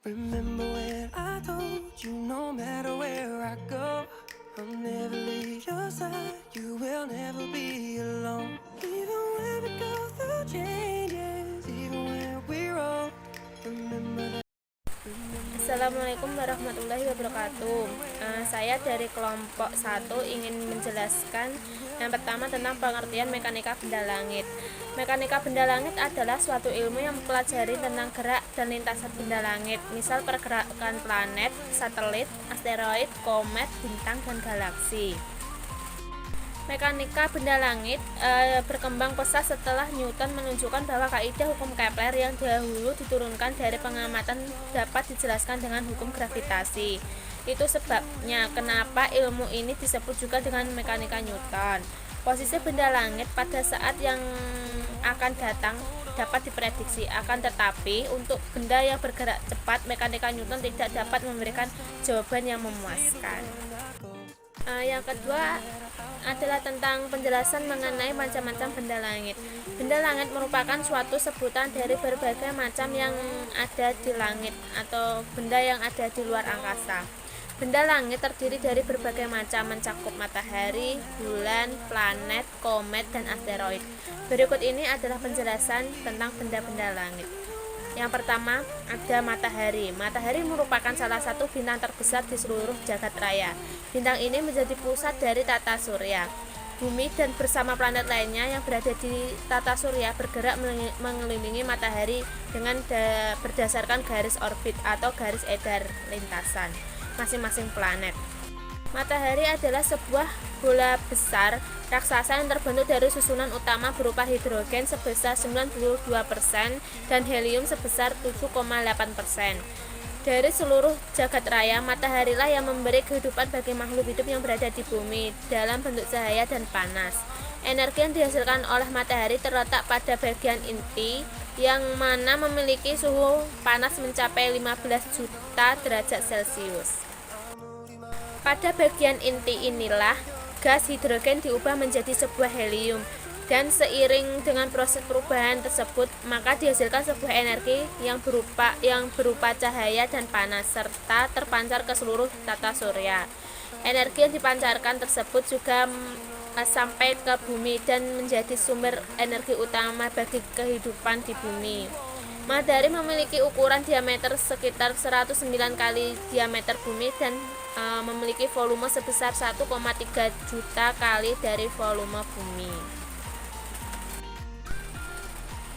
Remember when I told you no matter where I go, I'll never leave your side, you will never be alone. Even when we go through changes, even when we're old, remember that. Assalamualaikum warahmatullahi wabarakatuh. Saya dari kelompok 1 ingin menjelaskan yang pertama tentang pengertian mekanika benda langit. Mekanika benda langit adalah suatu ilmu yang mempelajari tentang gerak dan lintasan benda langit, misal pergerakan planet, satelit, asteroid, komet, bintang, dan galaksi. Mekanika benda langit berkembang pesat setelah Newton menunjukkan bahwa kaidah hukum Kepler yang dahulu diturunkan dari pengamatan dapat dijelaskan dengan hukum gravitasi. Itu sebabnya kenapa ilmu ini disebut juga dengan mekanika Newton. Posisi benda langit pada saat yang akan datang dapat diprediksi, akan tetapi untuk benda yang bergerak cepat, mekanika Newton tidak dapat memberikan jawaban yang memuaskan. Yang kedua adalah tentang penjelasan mengenai macam-macam benda langit. Benda langit merupakan suatu sebutan dari berbagai macam yang ada di langit atau benda yang ada di luar angkasa. Benda langit terdiri dari berbagai macam, mencakup matahari, bulan, planet, komet, dan asteroid. Berikut ini adalah penjelasan tentang benda-benda langit. Yang pertama, ada matahari. Matahari merupakan salah satu bintang terbesar di seluruh jagat raya. Bintang ini menjadi pusat dari tata surya. Bumi dan bersama planet lainnya yang berada di tata surya bergerak mengelilingi matahari dengan berdasarkan garis orbit atau garis edar lintasan masing-masing planet. Matahari adalah sebuah bola besar raksasa yang terbentuk dari susunan utama berupa hidrogen sebesar 92% dan helium sebesar 7,8%. Dari seluruh jagat raya, mataharilah yang memberi kehidupan bagi makhluk hidup yang berada di bumi dalam bentuk cahaya dan panas. Energi yang dihasilkan oleh matahari terletak pada bagian inti yang mana memiliki suhu panas mencapai 15 juta derajat Celcius. Pada bagian inti inilah gas hidrogen diubah menjadi sebuah helium, dan seiring dengan proses perubahan tersebut maka dihasilkan sebuah energi yang berupa cahaya dan panas serta terpancar ke seluruh tata surya. Energi yang dipancarkan tersebut juga sampai ke bumi dan menjadi sumber energi utama bagi kehidupan di bumi. Matahari memiliki ukuran diameter sekitar 109 kali diameter bumi dan memiliki volume sebesar 1,3 juta kali dari volume bumi.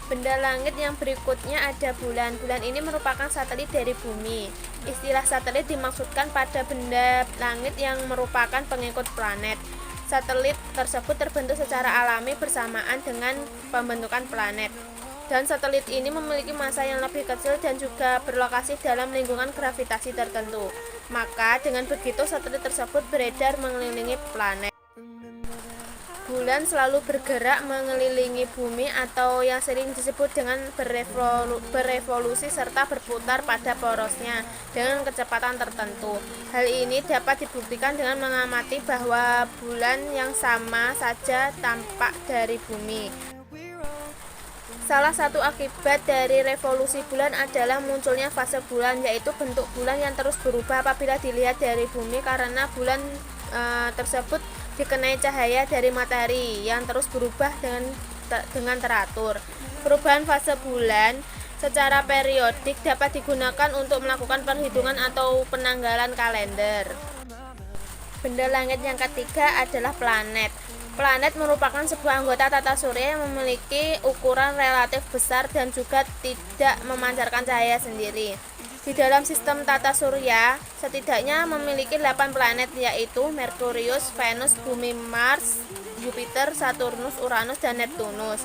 Benda langit yang berikutnya ada bulan. Bulan ini merupakan satelit dari bumi. Istilah satelit dimaksudkan pada benda langit yang merupakan pengikut planet. Satelit tersebut terbentuk secara alami bersamaan dengan pembentukan planet. Dan satelit ini memiliki massa yang lebih kecil dan juga berlokasi dalam lingkungan gravitasi tertentu. Maka dengan begitu satelit tersebut beredar mengelilingi planet. Bulan selalu bergerak mengelilingi bumi atau yang sering disebut dengan berevolusi serta berputar pada porosnya dengan kecepatan tertentu. Hal ini dapat dibuktikan dengan mengamati bahwa bulan yang sama saja tampak dari bumi. Salah satu akibat dari revolusi bulan adalah munculnya fase bulan, yaitu bentuk bulan yang terus berubah apabila dilihat dari bumi karena bulan tersebut dikenai cahaya dari matahari yang terus berubah dengan teratur. Perubahan fase bulan secara periodik dapat digunakan untuk melakukan perhitungan atau penanggalan kalender. Benda langit yang ketiga adalah planet. Planet merupakan sebuah anggota tata surya yang memiliki ukuran relatif besar dan juga tidak memancarkan cahaya sendiri. Di dalam sistem tata surya, setidaknya memiliki 8 planet, yaitu Merkurius, Venus, Bumi, Mars, Jupiter, Saturnus, Uranus, dan Neptunus.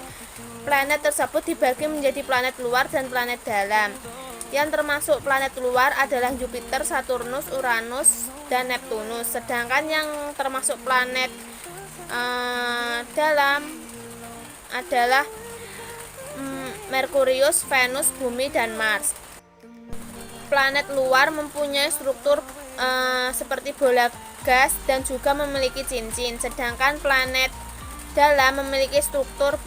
Planet tersebut dibagi menjadi planet luar dan planet dalam. Yang termasuk planet luar adalah Jupiter, Saturnus, Uranus, dan Neptunus. Sedangkan yang termasuk planet dalam adalah Merkurius, Venus, Bumi, dan Mars. Planet luar mempunyai struktur seperti bola gas dan juga memiliki cincin, sedangkan planet dalam memiliki struktur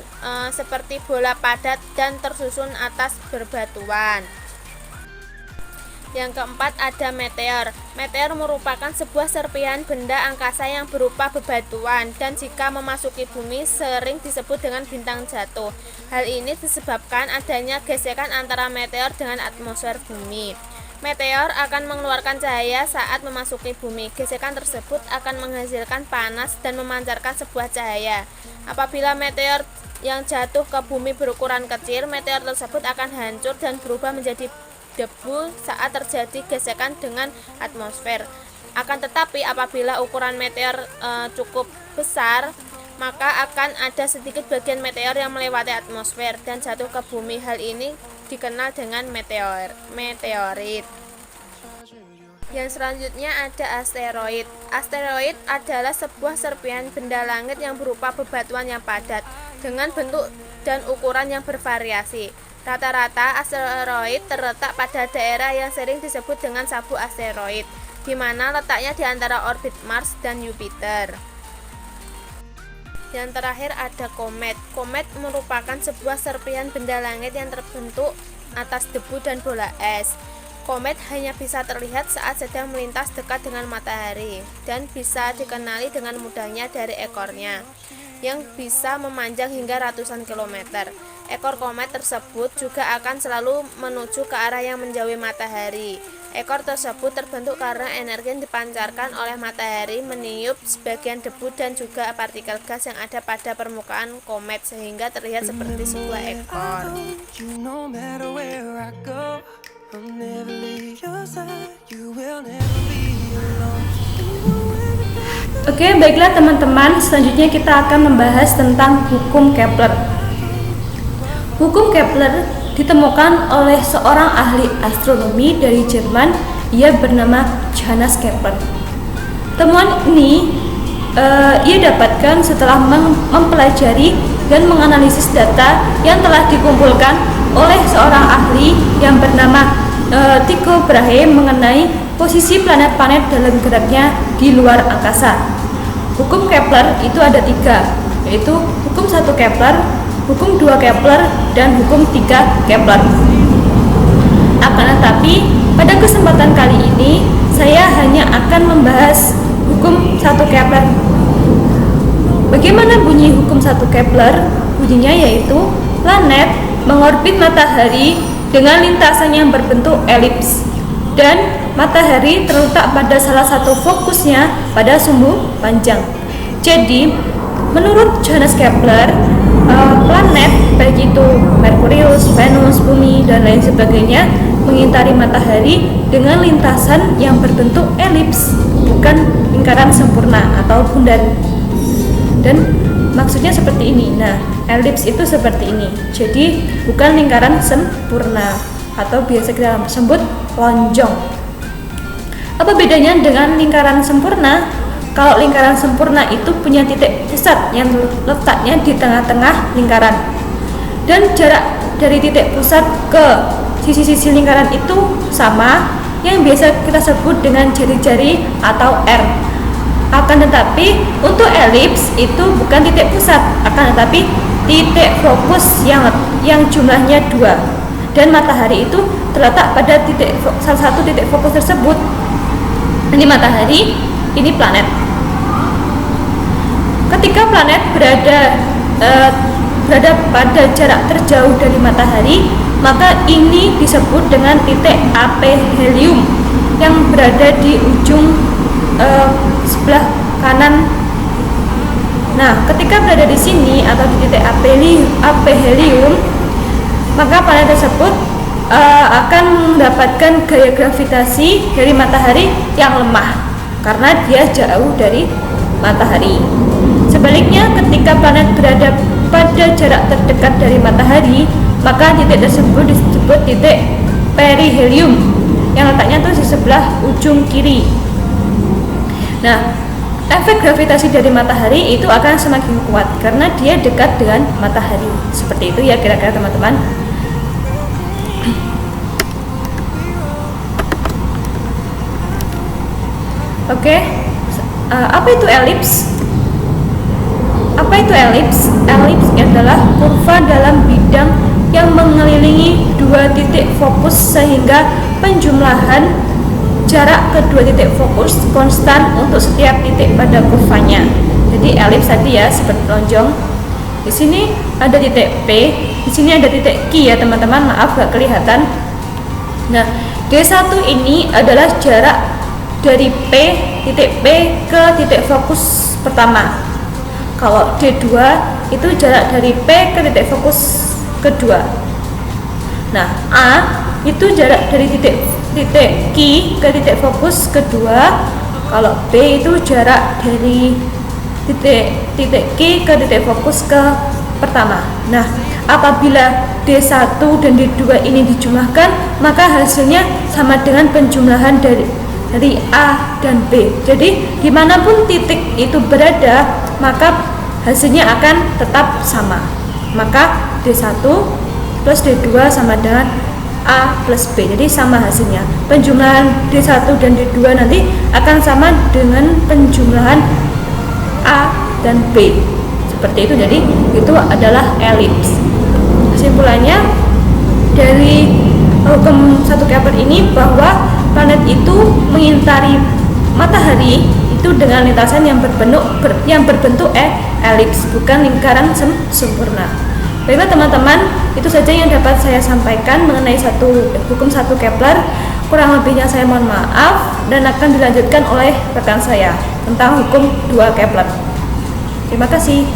seperti bola padat dan tersusun atas berbatuan. Yang keempat ada meteor. Meteor merupakan sebuah serpihan benda angkasa yang berupa bebatuan dan jika memasuki bumi sering disebut dengan bintang jatuh. Hal ini disebabkan adanya gesekan antara meteor dengan atmosfer bumi. Meteor akan mengeluarkan cahaya saat memasuki bumi. Gesekan tersebut akan menghasilkan panas dan memancarkan sebuah cahaya. Apabila meteor yang jatuh ke bumi berukuran kecil, meteor tersebut akan hancur dan berubah menjadi debu saat terjadi gesekan dengan atmosfer. Akan tetapi apabila ukuran meteor cukup besar, maka akan ada sedikit bagian meteor yang melewati atmosfer dan jatuh ke bumi. Hal ini dikenal dengan meteorit. Yang selanjutnya ada asteroid. Asteroid adalah sebuah serpihan benda langit yang berupa bebatuan yang padat dengan bentuk dan ukuran yang bervariasi. Rata-rata asteroid terletak pada daerah yang sering disebut dengan sabuk asteroid, di mana letaknya di antara orbit Mars dan Jupiter. Yang terakhir ada komet. Komet merupakan sebuah serpihan benda langit yang terbentuk atas debu dan bola es. Komet hanya bisa terlihat saat sedang melintas dekat dengan matahari dan bisa dikenali dengan mudahnya dari ekornya yang bisa memanjang hingga ratusan kilometer. Ekor komet tersebut juga akan selalu menuju ke arah yang menjauhi matahari. Ekor tersebut terbentuk karena energi yang dipancarkan oleh matahari meniup sebagian debu dan juga partikel gas yang ada pada permukaan komet sehingga terlihat seperti sebuah ekor. Oke, baiklah teman-teman, selanjutnya kita akan membahas tentang hukum Kepler. Hukum Kepler ditemukan oleh seorang ahli astronomi dari Jerman, ia bernama Johannes Kepler. Temuan ini ia dapatkan setelah mempelajari dan menganalisis data yang telah dikumpulkan oleh seorang ahli yang bernama Tycho Brahe mengenai posisi planet-planet dalam geraknya di luar angkasa. Hukum Kepler itu ada 3, yaitu hukum 1 Kepler, hukum 2 Kepler, dan hukum 3 Kepler. Akan tetapi, pada kesempatan kali ini, saya hanya akan membahas hukum 1 Kepler. Bagaimana bunyi hukum 1 Kepler? Bunyinya yaitu, planet mengorbit matahari dengan lintasan yang berbentuk elips, dan matahari terletak pada salah satu fokusnya pada sumbu panjang. Jadi, menurut Johannes Kepler, planet baik itu Merkurius, Venus, Bumi, dan lain sebagainya mengitari matahari dengan lintasan yang berbentuk elips, bukan lingkaran sempurna atau bundar. Dan maksudnya seperti ini. Nah, elips itu seperti ini. Jadi, bukan lingkaran sempurna atau biasa kita sebut lonjong. Apa bedanya dengan lingkaran sempurna? Kalau lingkaran sempurna itu punya titik pusat yang letaknya di tengah-tengah lingkaran, dan jarak dari titik pusat ke sisi-sisi lingkaran itu sama, yang biasa kita sebut dengan jari-jari atau R. Akan tetapi untuk elips itu bukan titik pusat, akan tetapi titik fokus yang jumlahnya 2, dan matahari itu terletak pada salah satu titik fokus tersebut. Ini matahari, ini planet. Ketika planet berada pada jarak terjauh dari matahari, maka ini disebut dengan titik aphelium yang berada di ujung sebelah kanan. Nah, ketika berada di sini atau di titik aphelium, maka planet tersebut akan mendapatkan gaya gravitasi dari matahari yang lemah karena dia jauh dari matahari. Sebaliknya, ketika planet berada pada jarak terdekat dari matahari, maka titik tersebut disebut titik perihelium yang letaknya tuh di sebelah ujung kiri. Nah, efek gravitasi dari matahari itu akan semakin kuat karena dia dekat dengan matahari. Seperti itu ya kira-kira teman-teman. Oke, apa itu elips? Apa itu elips? Elips adalah kurva dalam bidang yang mengelilingi dua titik fokus sehingga penjumlahan jarak kedua titik fokus konstan untuk setiap titik pada kurvanya. Jadi elips tadi ya seperti lonjong. Di sini ada titik P, di sini ada titik Q ya teman-teman, maaf gak kelihatan. Nah, D1 ini adalah jarak dari titik P ke titik fokus pertama. Kalau D2 itu jarak dari P ke titik fokus kedua. Nah, A itu jarak dari titik Q ke titik fokus kedua. Kalau B itu jarak dari titik Q ke titik fokus ke pertama. Nah, apabila D1 dan D2 ini dijumlahkan, maka hasilnya sama dengan penjumlahan dari A dan B. Jadi dimanapun titik itu berada, maka hasilnya akan tetap sama. Maka D1 plus D2 sama dengan A plus B, jadi sama hasilnya. Penjumlahan D1 dan D2 nanti akan sama dengan penjumlahan A dan B, seperti itu. Jadi itu adalah elips. Kesimpulannya dari hukum satu Kepler ini bahwa planet itu mengitari matahari itu dengan lintasan yang berbentuk elips, bukan lingkaran sempurna. Baiklah teman-teman, itu saja yang dapat saya sampaikan mengenai hukum satu Kepler. Kurang lebihnya saya mohon maaf, dan akan dilanjutkan oleh rekan saya tentang hukum 2 Kepler. Terima kasih.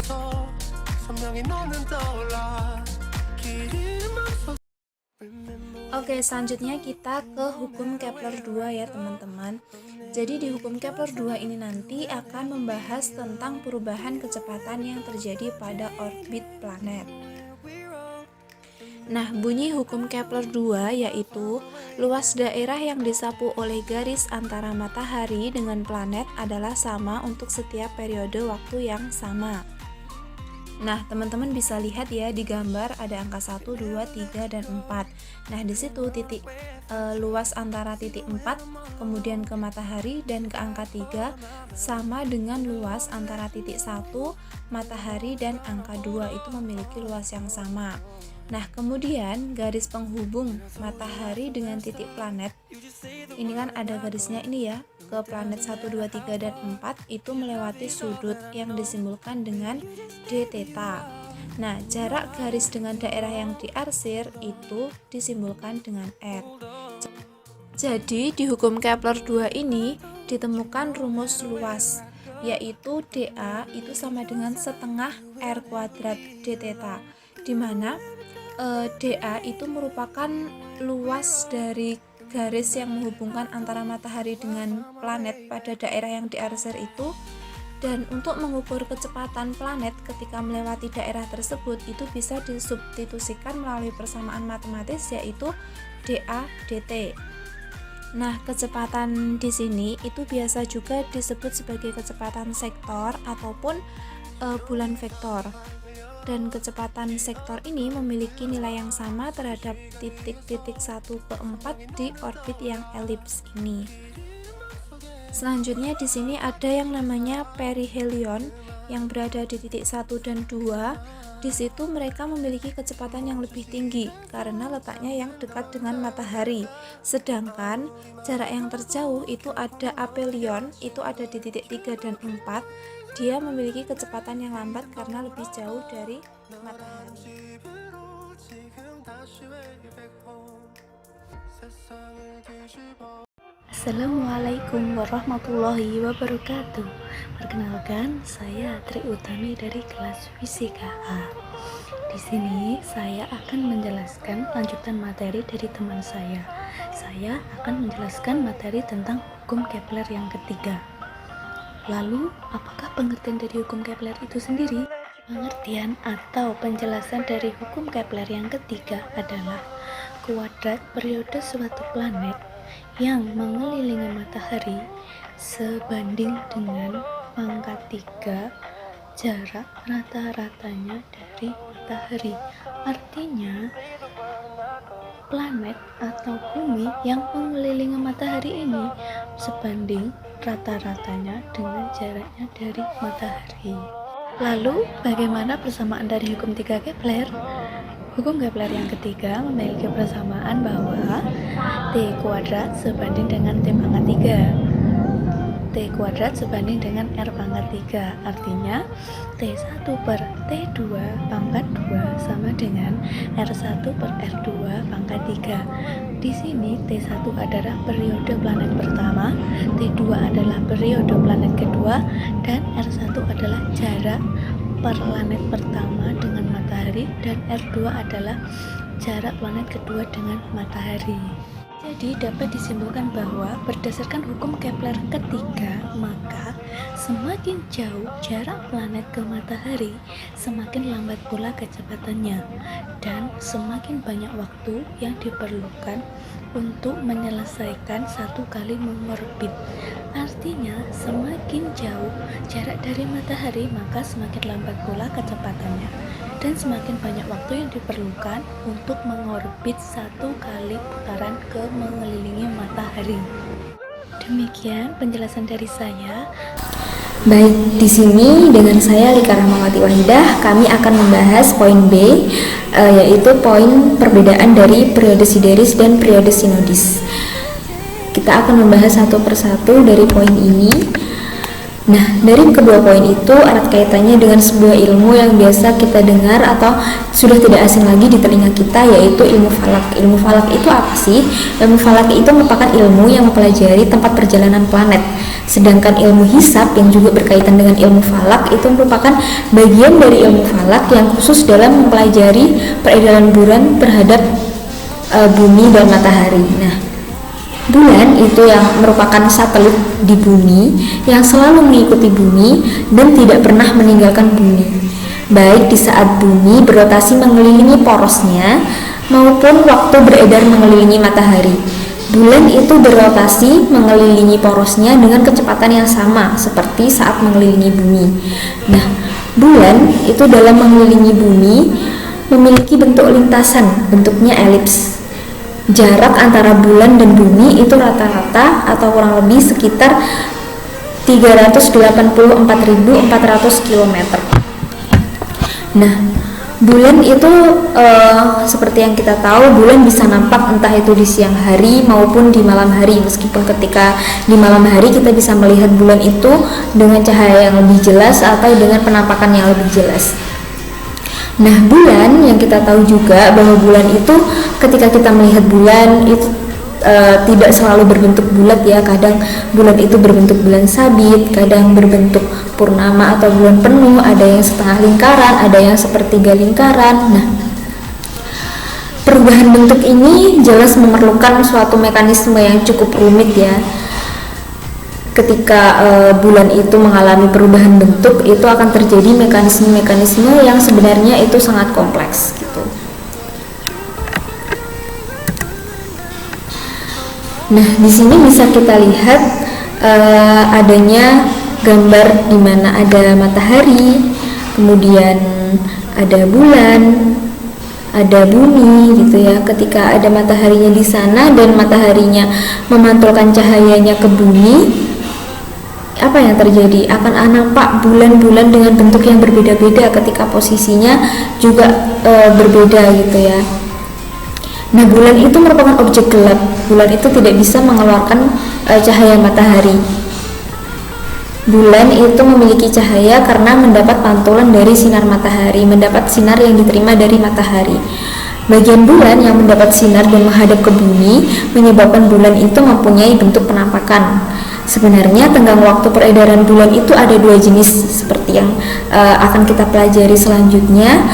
Oke, selanjutnya kita ke hukum Kepler 2 ya teman-teman. Jadi di hukum Kepler 2 ini nanti akan membahas tentang perubahan kecepatan yang terjadi pada orbit planet. Nah, bunyi hukum Kepler 2 yaitu luas daerah yang disapu oleh garis antara matahari dengan planet adalah sama untuk setiap periode waktu yang sama. Nah, teman-teman bisa lihat ya di gambar ada angka 1, 2, 3, dan 4. Nah, di situ luas antara titik 4 kemudian ke matahari dan ke angka 3 sama dengan luas antara titik 1, matahari, dan angka 2 itu memiliki luas yang sama. Nah, kemudian garis penghubung matahari dengan titik planet, ini kan ada garisnya ini ya, ke planet 1, 2, 3, dan 4 itu melewati sudut yang disimbolkan dengan d theta. Nah, jarak garis dengan daerah yang diarsir itu disimbolkan dengan r. Jadi, di hukum Kepler 2 ini ditemukan rumus luas, yaitu dA itu sama dengan setengah r kuadrat d theta, di mana dA itu merupakan luas dari garis yang menghubungkan antara matahari dengan planet pada daerah yang diarsir itu. Dan untuk mengukur kecepatan planet ketika melewati daerah tersebut itu bisa disubstitusikan melalui persamaan matematis, yaitu dA dt. Nah, kecepatan di sini itu biasa juga disebut sebagai kecepatan sektor ataupun bulan vektor. Dan kecepatan sektor ini memiliki nilai yang sama terhadap titik-titik 1 ke 4 di orbit yang elips ini. Selanjutnya di sini ada yang namanya perihelion yang berada di titik 1 dan 2. Di situ mereka memiliki kecepatan yang lebih tinggi karena letaknya yang dekat dengan matahari. Sedangkan jarak yang terjauh itu ada aphelion, itu ada di titik 3 dan 4. Dia memiliki kecepatan yang lambat karena lebih jauh dari matahari. Assalamualaikum warahmatullahi wabarakatuh. Perkenalkan, saya Tri Utami dari kelas Fisika A. Di sini saya akan menjelaskan lanjutan materi dari teman saya. Saya akan menjelaskan materi tentang hukum Kepler yang ketiga. Lalu, apakah pengertian dari hukum Kepler itu sendiri? Pengertian atau penjelasan dari hukum Kepler yang ketiga adalah kuadrat periode suatu planet yang mengelilingi matahari sebanding dengan pangkat 3 jarak rata-ratanya dari matahari. Artinya, planet atau bumi yang mengelilingi matahari ini sebanding rata-ratanya dengan jaraknya dari matahari. Lalu, bagaimana persamaan dari hukum 3 Kepler? Hukum Kepler yang ketiga memiliki persamaan bahwa T kuadrat sebanding dengan T pangkat 3. T kuadrat sebanding dengan R pangkat 3. Artinya T1 per T2 pangkat 2 sama dengan R1 per R2 pangkat 3. Di sini T1 adalah periode planet pertama, T2 adalah periode planet kedua, dan R1 adalah jarak planet pertama dengan matahari, dan R2 adalah jarak planet kedua dengan matahari. Jadi dapat disimpulkan bahwa berdasarkan hukum Kepler ketiga, maka semakin jauh jarak planet ke matahari, semakin lambat pula kecepatannya, dan semakin banyak waktu yang diperlukan untuk menyelesaikan satu kali mengorbit. Artinya semakin jauh jarak dari matahari, maka semakin lambat pula kecepatannya, dan semakin banyak waktu yang diperlukan untuk mengorbit satu kali putaran ke mengelilingi matahari. Demikian penjelasan dari saya. Baik, di sini dengan saya Lika Rahmawati Wahidah, kami akan membahas poin B, yaitu poin perbedaan dari periode sideris dan periode sinodis. Kita akan membahas satu persatu dari poin ini. Nah, dari kedua poin itu erat kaitannya dengan sebuah ilmu yang biasa kita dengar atau sudah tidak asing lagi di telinga kita, yaitu ilmu falak. Ilmu falak itu apa sih? Ilmu falak itu merupakan ilmu yang mempelajari tempat perjalanan planet. Sedangkan ilmu hisab yang juga berkaitan dengan ilmu falak itu merupakan bagian dari ilmu falak yang khusus dalam mempelajari peredaran bulan terhadap bumi dan matahari. Nah, bulan itu yang merupakan satelit di bumi yang selalu mengikuti bumi dan tidak pernah meninggalkan bumi, baik di saat bumi berotasi mengelilingi porosnya maupun waktu beredar mengelilingi matahari. Bulan itu berotasi mengelilingi porosnya dengan kecepatan yang sama seperti saat mengelilingi bumi. Nah, bulan itu dalam mengelilingi bumi memiliki bentuk lintasan, bentuknya elips. Jarak antara bulan dan bumi itu rata-rata atau kurang lebih sekitar 384.400 km. Nah, bulan itu seperti yang kita tahu, bulan bisa nampak entah itu di siang hari maupun di malam hari. Meskipun ketika di malam hari kita bisa melihat bulan itu dengan cahaya yang lebih jelas atau dengan penampakan yang lebih jelas. Nah, bulan yang kita tahu juga bahwa bulan itu ketika kita melihat bulan itu tidak selalu berbentuk bulat ya. Kadang bulan itu berbentuk bulan sabit, kadang berbentuk purnama atau bulan penuh, ada yang setengah lingkaran, ada yang sepertiga lingkaran. Nah, perubahan bentuk ini jelas memerlukan suatu mekanisme yang cukup rumit ya. Ketika bulan itu mengalami perubahan bentuk, itu akan terjadi mekanisme-mekanisme yang sebenarnya itu sangat kompleks gitu. Nah, di sini bisa kita lihat adanya gambar di mana ada matahari, kemudian ada bulan, ada bumi gitu ya. Ketika ada mataharinya di sana dan mataharinya memantulkan cahayanya ke bumi, apa yang terjadi? Akan nampak bulan-bulan dengan bentuk yang berbeda-beda ketika posisinya juga berbeda gitu ya. Nah, bulan itu merupakan objek gelap. Bulan itu tidak bisa mengeluarkan cahaya matahari. Bulan itu memiliki cahaya karena mendapat pantulan dari sinar matahari, mendapat sinar yang diterima dari matahari. Bagian bulan yang mendapat sinar dan menghadap ke bumi menyebabkan bulan itu mempunyai bentuk penampakan. Sebenarnya tenggang waktu peredaran bulan itu ada dua jenis seperti yang akan kita pelajari selanjutnya.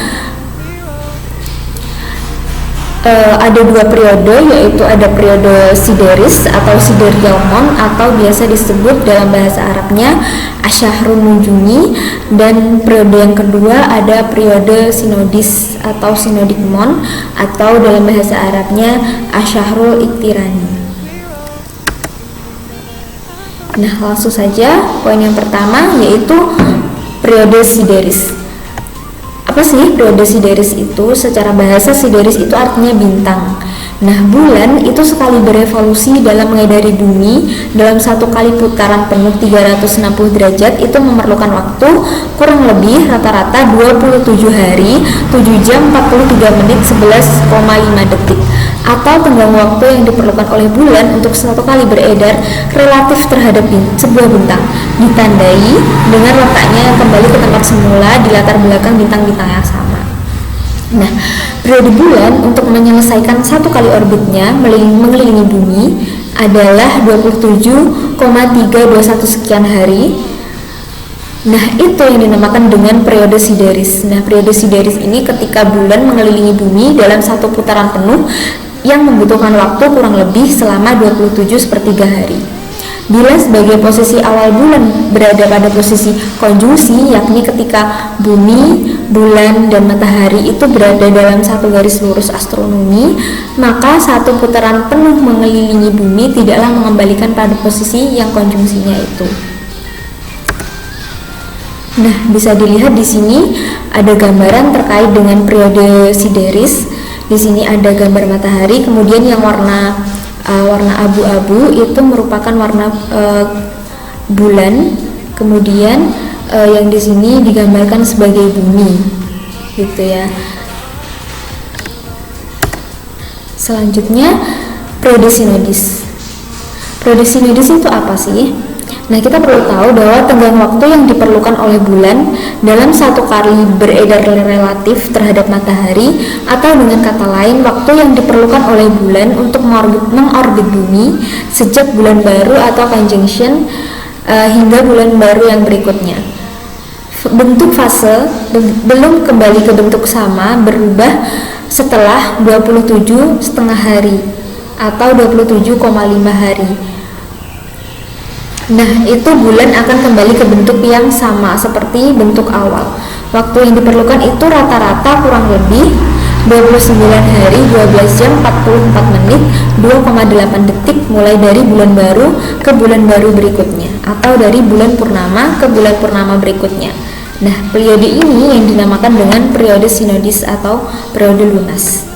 Ada dua periode, yaitu ada periode sideris atau sideryalmon atau biasa disebut dalam bahasa Arabnya asyahrun nujumi, dan periode yang kedua ada periode sinodis atau sinodikmon atau dalam bahasa Arabnya asyahrul iktirani. Nah, langsung saja poin yang pertama yaitu periode sideris. Apa sih periode sideris itu? Secara bahasa sideris itu artinya bintang. Nah, bulan itu sekali berevolusi dalam mengedari bumi dalam satu kali putaran penuh 360 derajat itu memerlukan waktu kurang lebih rata-rata 27 hari, 7 jam 43 menit 11,5 detik, atau tenggang waktu yang diperlukan oleh bulan untuk satu kali beredar relatif terhadap sebuah bintang, ditandai dengan letaknya yang kembali ke tempat semula di latar belakang bintang-bintang yang sama. Nah, periode bulan untuk menyelesaikan satu kali orbitnya mengelilingi bumi adalah 27,321 sekian hari. Nah, itu yang dinamakan dengan periode sideris. Nah, periode sideris ini ketika bulan mengelilingi bumi dalam satu putaran penuh yang membutuhkan waktu kurang lebih selama 27/3 hari. Bila sebagai posisi awal bulan berada pada posisi konjungsi, yakni ketika bumi, bulan, dan matahari itu berada dalam satu garis lurus astronomi, maka satu putaran penuh mengelilingi bumi tidaklah mengembalikan pada posisi yang konjungsinya itu. Nah, bisa dilihat di sini ada gambaran terkait dengan periode sideris. Di sini ada gambar matahari, kemudian yang warna abu-abu itu merupakan warna bulan, kemudian yang di sini digambarkan sebagai bumi, gitu ya. Selanjutnya periode sinodis. Periode sinodis itu apa sih? Nah, kita perlu tahu bahwa tenggang waktu yang diperlukan oleh bulan dalam satu kali beredar relatif terhadap matahari, atau dengan kata lain waktu yang diperlukan oleh bulan untuk mengorbit bumi sejak bulan baru atau conjunction hingga bulan baru yang berikutnya. Bentuk fase belum kembali ke bentuk sama berubah setelah 27,5 hari atau 27,5 hari. Nah, itu bulan akan kembali ke bentuk yang sama seperti bentuk awal. Waktu yang diperlukan itu rata-rata kurang lebih 29 hari, 12 jam 44 menit 2,8 detik mulai dari bulan baru ke bulan baru berikutnya, atau dari bulan purnama ke bulan purnama berikutnya. Nah, periode ini yang dinamakan dengan periode sinodis atau periode lunas.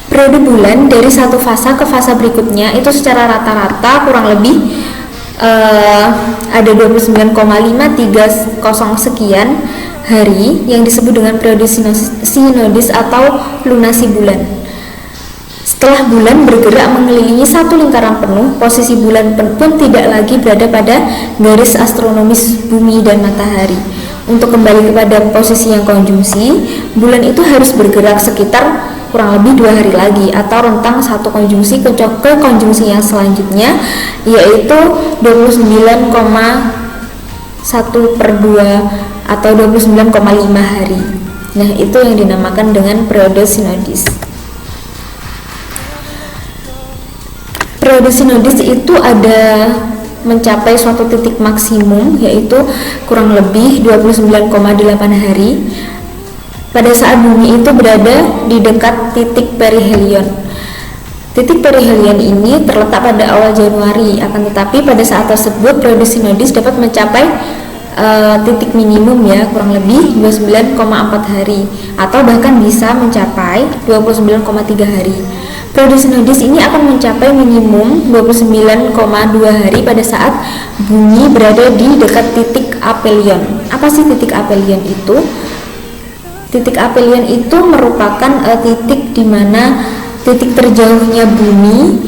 Periode bulan dari satu fase ke fase berikutnya itu secara rata-rata kurang lebih ada 29,530 sekian hari yang disebut dengan periode sinodis atau lunasi bulan. Setelah bulan bergerak mengelilingi satu lingkaran penuh, posisi bulan pun tidak lagi berada pada garis astronomis bumi dan matahari. Untuk kembali kepada posisi yang konjungsi, bulan itu harus bergerak sekitar kurang lebih 2 hari lagi, atau rentang satu konjungsi ke konjungsi yang selanjutnya, yaitu 29,1/2 atau 29,5 hari. Nah, itu yang dinamakan dengan periode sinodis. Periode sinodis itu ada mencapai suatu titik maksimum, yaitu kurang lebih 29,8 hari pada saat bumi itu berada di dekat titik perihelion. Titik perihelion ini terletak pada awal Januari, akan tetapi pada saat tersebut periode sinodis dapat mencapai titik minimum ya, kurang lebih 29,4 hari, atau bahkan bisa mencapai 29,3 hari. Periode sinodis ini akan mencapai minimum 29,2 hari pada saat bumi berada di dekat titik aphelion. Apa sih titik aphelion itu? Titik aphelion itu merupakan titik di mana titik terjauhnya bumi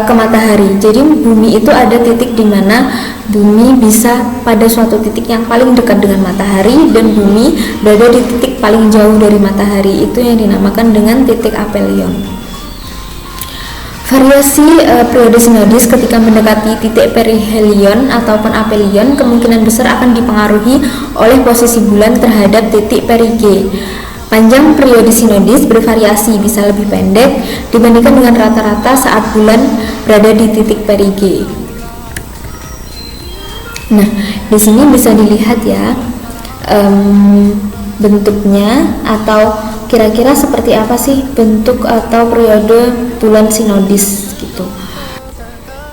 ke matahari. Jadi bumi itu ada titik di mana bumi bisa pada suatu titik yang paling dekat dengan matahari, dan bumi berada di titik paling jauh dari matahari. Itu yang dinamakan dengan titik aphelion. Variasi periode sinodis ketika mendekati titik perihelion ataupun aphelion kemungkinan besar akan dipengaruhi oleh posisi bulan terhadap titik perigee. Panjang periode sinodis bervariasi, bisa lebih pendek dibandingkan dengan rata-rata saat bulan berada di titik perigee. Nah, di sini bisa dilihat ya bentuknya, atau kira-kira seperti apa sih bentuk atau periode bulan sinodis gitu.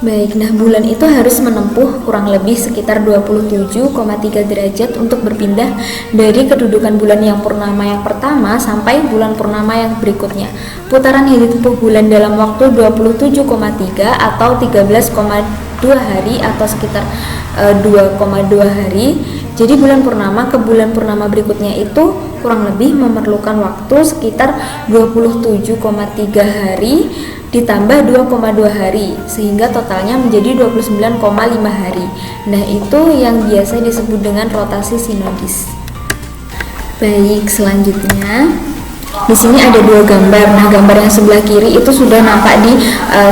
Baik, nah bulan itu harus menempuh kurang lebih sekitar 27,3 derajat untuk berpindah dari kedudukan bulan yang purnama yang pertama sampai bulan purnama yang berikutnya. Putaran yang ditempuh bulan dalam waktu 27,3 atau 13,2 hari atau sekitar 2,2 hari. Jadi bulan purnama ke bulan purnama berikutnya itu kurang lebih memerlukan waktu sekitar 27,3 hari ditambah 2,2 hari sehingga totalnya menjadi 29,5 hari. Nah, itu yang biasa disebut dengan rotasi sinodis. Baik, selanjutnya di sini ada dua gambar. Nah, gambar yang sebelah kiri itu sudah nampak di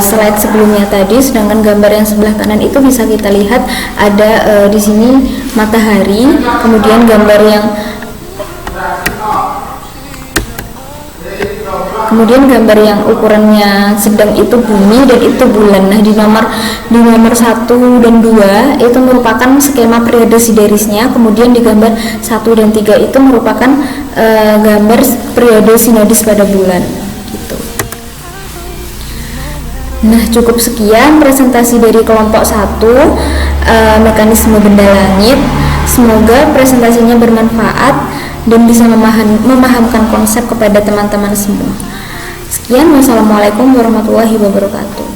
slide sebelumnya tadi, sedangkan gambar yang sebelah kanan itu bisa kita lihat ada di sini matahari, kemudian gambar yang ukurannya sedang itu bumi dan itu bulan. Nah, di nomor 1 dan 2 itu merupakan skema periode siderisnya, kemudian di gambar 1 dan 3 itu merupakan gambar periode sinodis pada bulan gitu. Nah, cukup sekian presentasi dari kelompok 1 mekanisme benda langit. Semoga presentasinya bermanfaat dan bisa memahamkan konsep kepada teman-teman semua. Sekian, wassalamualaikum warahmatullahi wabarakatuh.